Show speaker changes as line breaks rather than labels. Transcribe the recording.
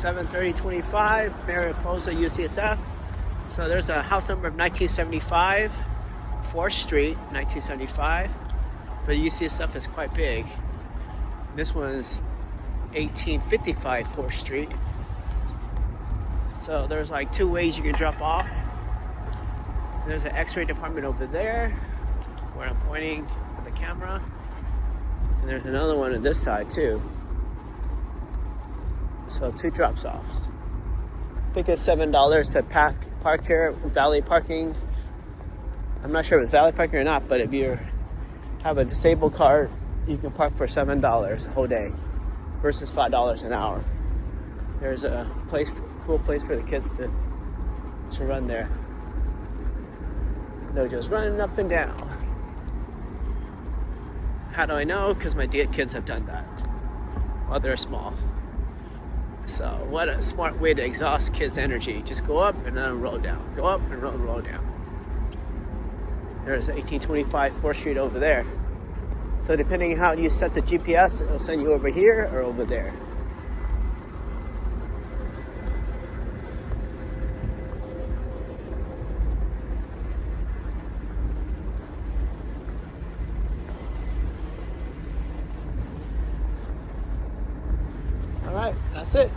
73025 Mariposa, UCSF. So there's a house number of 1975, 4th Street, 1975. But UCSF is quite big. This one's 1855 4th Street. So there's like 2 ways you can drop off. There's an x-ray department over there where I'm pointing with the camera. And there's another one on this side too. So 2 drops offs. I think it's $7 to park here, valet parking. I'm not sure if it's valet parking or not, but if you have a disabled car, you can park for $7 a whole day versus $5 an hour. There's a cool place for the kids to run there. They're just running up and down. How do I know? Because my kids have done that while they're small. So what a smart way to exhaust kids' energy. Just go up and then roll down. Go up and roll down. There's 1825 4th Street over there. So depending on how you set the GPS, it'll send you over here or over there. All right, that's it.